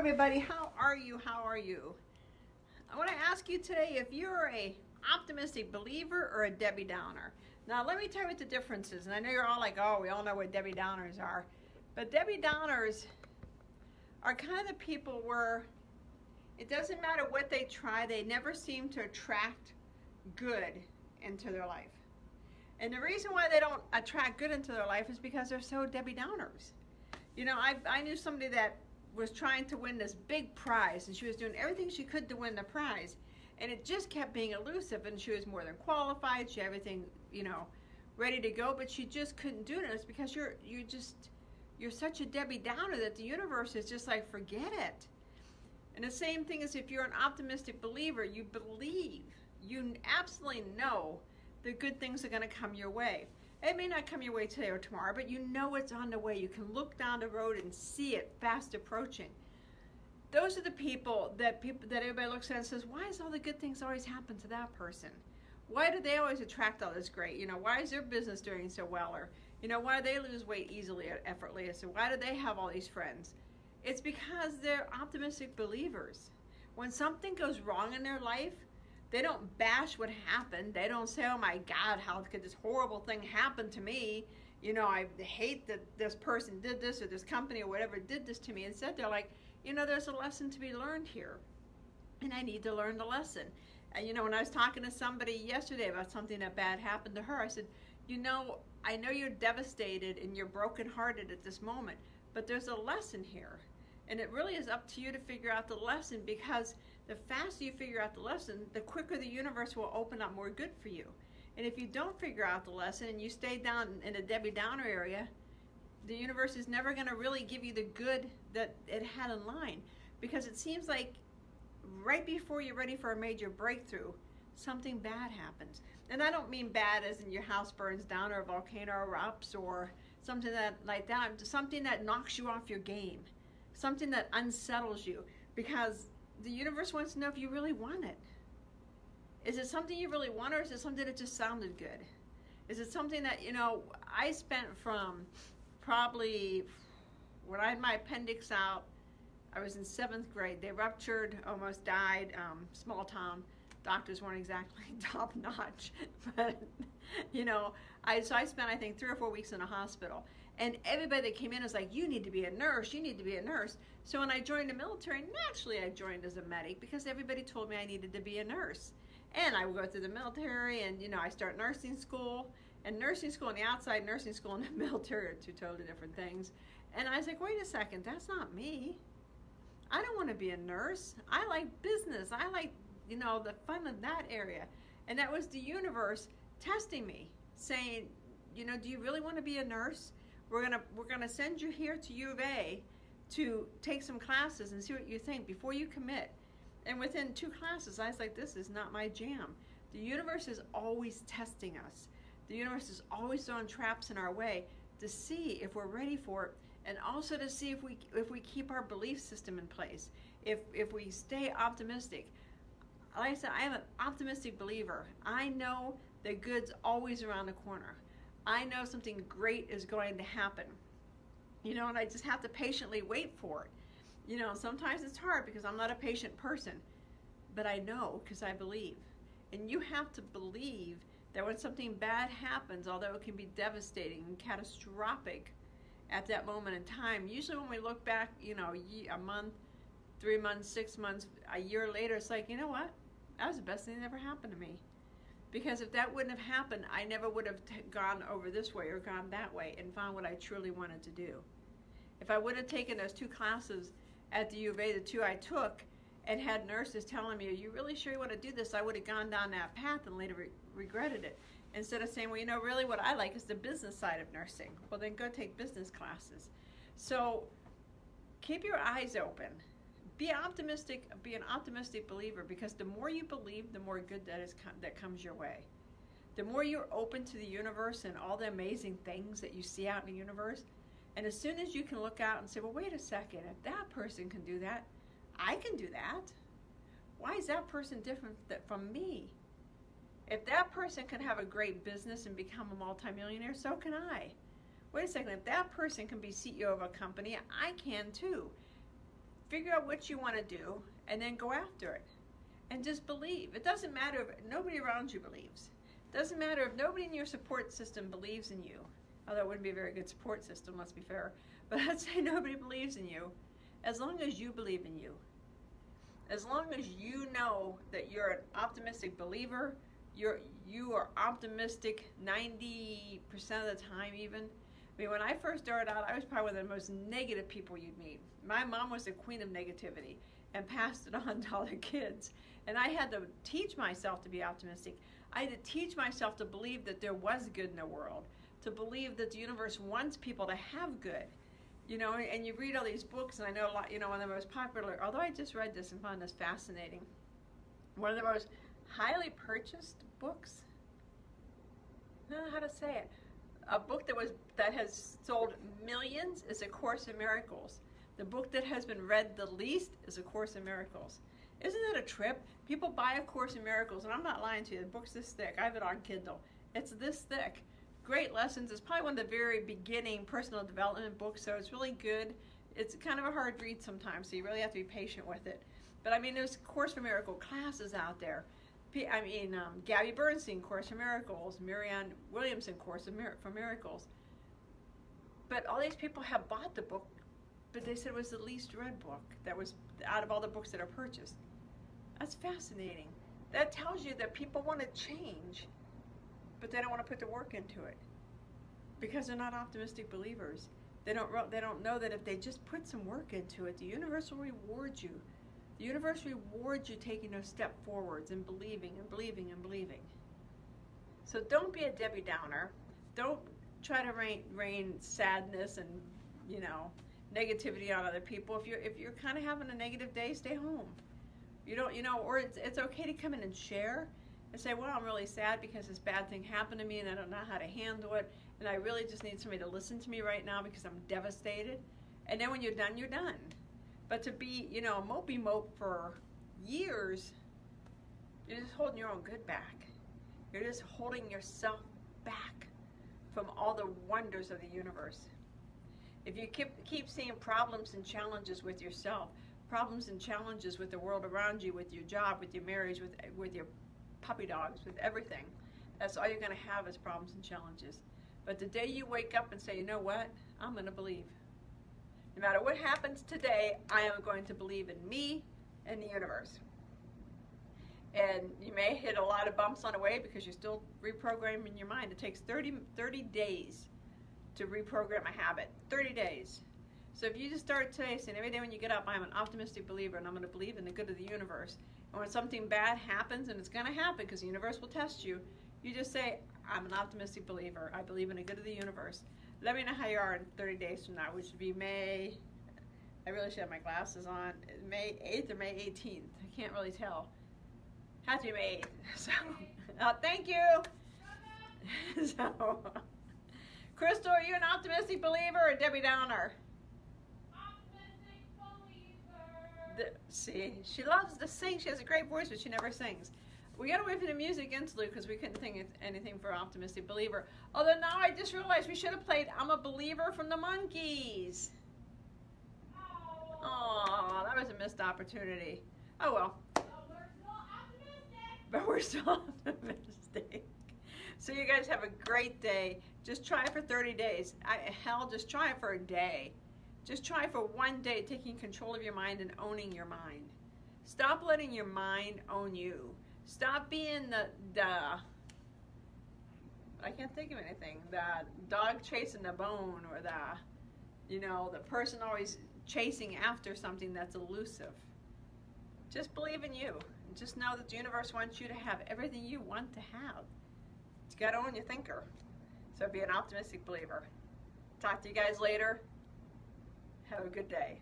everybody, how are you? How are you? I want to ask you today if you're a optimistic believer or a Debbie Downer. Now let me tell you what the difference is. And I know you're all like, oh, we all know what Debbie Downers are. But Debbie Downers are kind of the people where it doesn't matter what they try, they never seem to attract good into their life. And the reason why they don't attract good into their life is because they're so Debbie Downers. You know, I knew somebody that was trying to win this big prize, and she was doing everything she could to win the prize, and it just kept being elusive, and she was more than qualified, she had everything, you know, ready to go, but she just couldn't do it. And it's because you're such a Debbie Downer that the universe is just like, forget it. And the same thing is if you're an optimistic believer, you believe, you absolutely know the good things are going to come your way. It may not come your way today or tomorrow, but you know it's on the way. You can look down the road and see it fast approaching. Those are the people that everybody looks at and says, why does all the good things always happen to that person? Why do they always attract all this great? You know, why is their business doing so well? Or, you know, why do they lose weight easily or effortlessly? Why do they have all these friends? It's because they're optimistic believers. When something goes wrong in their life, they don't bash what happened. They don't say, oh my God, how could this horrible thing happen to me? You know, I hate that this person did this or this company or whatever did this to me. Instead, they're like, you know, there's a lesson to be learned here. And I need to learn the lesson. And you know, when I was talking to somebody yesterday about something that bad happened to her, I said, you know, I know you're devastated and you're brokenhearted at this moment, but there's a lesson here. And it really is up to you to figure out the lesson, because the faster you figure out the lesson, the quicker the universe will open up more good for you. And if you don't figure out the lesson and you stay down in the Debbie Downer area, the universe is never going to really give you the good that it had in line, because it seems like right before you're ready for a major breakthrough, something bad happens. And I don't mean bad as in your house burns down or a volcano erupts or something that like that, something that knocks you off your game, something that unsettles you, because the universe wants to know if you really want it. Is it something you really want, or is it something that just sounded good? Is it something that, you know, I spent from probably when I had my appendix out, I was in 7th grade. They ruptured, almost died, small town. Doctors weren't exactly top notch, but you know, so I spent, I think, 3 or 4 weeks in a hospital. And everybody that came in was like, you need to be a nurse, you need to be a nurse. So when I joined the military, naturally I joined as a medic because everybody told me I needed to be a nurse. And I would go through the military and, you know, I start nursing school. And nursing school and the outside nursing school and the military are two totally different things. And I was like, wait a second, that's not me. I don't want to be a nurse. I like business. I like, you know, the fun of that area. And that was the universe testing me, saying, you know, do you really want to be a nurse? We're gonna send you here to U of A to take some classes and see what you think before you commit. And within 2 classes, I was like, this is not my jam. The universe is always testing us. The universe is always throwing traps in our way to see if we're ready for it, and also to see if we keep our belief system in place. If we stay optimistic. Like I said, I am an optimistic believer. I know that good's always around the corner. I know something great is going to happen. You know, and I just have to patiently wait for it. You know, sometimes it's hard because I'm not a patient person, but I know because I believe. And you have to believe that when something bad happens, although it can be devastating and catastrophic at that moment in time, usually when we look back, you know, a month, 3 months, 6 months, a year later, it's like, you know what? That was the best thing that ever happened to me. Because if that wouldn't have happened, I never would have gone over this way or gone that way and found what I truly wanted to do. If I would have taken those 2 classes at the U of A, the 2 I took, and had nurses telling me, are you really sure you want to do this? I would have gone down that path and later regretted it. Instead of saying, well, you know, really what I like is the business side of nursing. Well, then go take business classes. So keep your eyes open. Be optimistic, be an optimistic believer, because the more you believe, the more good that comes your way. The more you're open to the universe and all the amazing things that you see out in the universe, and as soon as you can look out and say, well, wait a second, if that person can do that, I can do that. Why is that person different from me? If that person can have a great business and become a multimillionaire, so can I. Wait a second, if that person can be CEO of a company, I can too. figure out what you want to do, and then go after it. And just believe. It doesn't matter if nobody around you believes. It doesn't matter if nobody in your support system believes in you. Although it wouldn't be a very good support system, let's be fair. But I'd say nobody believes in you. As long as you believe in you. As long as you know that you're an optimistic believer, you are optimistic 90% of the time even. I mean, when I first started out, I was probably one of the most negative people you'd meet. My mom was the queen of negativity and passed it on to all the kids. And I had to teach myself to be optimistic. I had to teach myself to believe that there was good in the world, to believe that the universe wants people to have good. You know, and you read all these books, and I know a lot, you know, one of the most popular, although I just read this and found this fascinating, one of the most highly purchased books, I don't know how to say it, a book that has sold millions is A Course in Miracles. The book that has been read the least is A Course in Miracles. Isn't that a trip? People buy A Course in Miracles, and I'm not lying to you, the book's this thick. I have it on Kindle. It's this thick. Great lessons. It's probably one of the very beginning personal development books, so it's really good. It's kind of a hard read sometimes, so you really have to be patient with it. But I mean, there's Course for Miracle classes out there. Gabby Bernstein, Course for Miracles, Marianne Williamson, Course for Miracles. But all these people have bought the book, but they said it was the least read book that was out of all the books that are purchased. That's fascinating. That tells you that people want to change, but they don't want to put the work into it because they're not optimistic believers. They don't know that if they just put some work into it, the universe will reward you. The universe rewards you taking those steps forwards and believing and believing and believing. So don't be a Debbie Downer. Don't try to rain sadness and, you know, negativity on other people. If you're kind of having a negative day, stay home. You don't, you know, or it's okay to come in and share and say, well, I'm really sad because this bad thing happened to me and I don't know how to handle it, and I really just need somebody to listen to me right now because I'm devastated. And then when you're done, you're done. But to be, you know, a mopey mope for years, you're just holding your own good back. You're just holding yourself back from all the wonders of the universe. If you keep seeing problems and challenges with yourself, problems and challenges with the world around you, with your job, with your marriage, with your puppy dogs, with everything, that's all you're going to have is problems and challenges. But the day you wake up and say, you know what, I'm going to believe. No matter what happens today, I am going to believe in me and the universe. And you may hit a lot of bumps on the way because you're still reprogramming your mind. It takes 30 days to reprogram a habit. 30 days. So if you just start today saying every day when you get up, I'm an optimistic believer and I'm going to believe in the good of the universe. And when something bad happens, and it's going to happen because the universe will test you, you just say, I'm an optimistic believer. I believe in the good of the universe. Let me know how you are in 30 days from now, which would be May, I really should have my glasses on, May 8th or May 18th. I can't really tell. Has to be May 8th. So, thank you. So, Crystal, are you an optimistic believer or Debbie Downer? Optimistic believer. See, she loves to sing. She has a great voice, but she never sings. We got to wait for the music interlude because we couldn't think of anything for optimistic believer. Although now I just realized we should have played I'm a Believer from the Monkees. Oh, that was a missed opportunity. Oh well. But we're still optimistic. So you guys have a great day. Just try it for 30 days. Hell, just try it for a day. Just try for one day taking control of your mind and owning your mind. Stop letting your mind own you. Stop being the I can't think of anything, the dog chasing the bone, or the person always chasing after something that's elusive. Just believe in you. And just know that the universe wants you to have everything you want to have. You got to own your thinker. So be an optimistic believer. Talk to you guys later. Have a good day.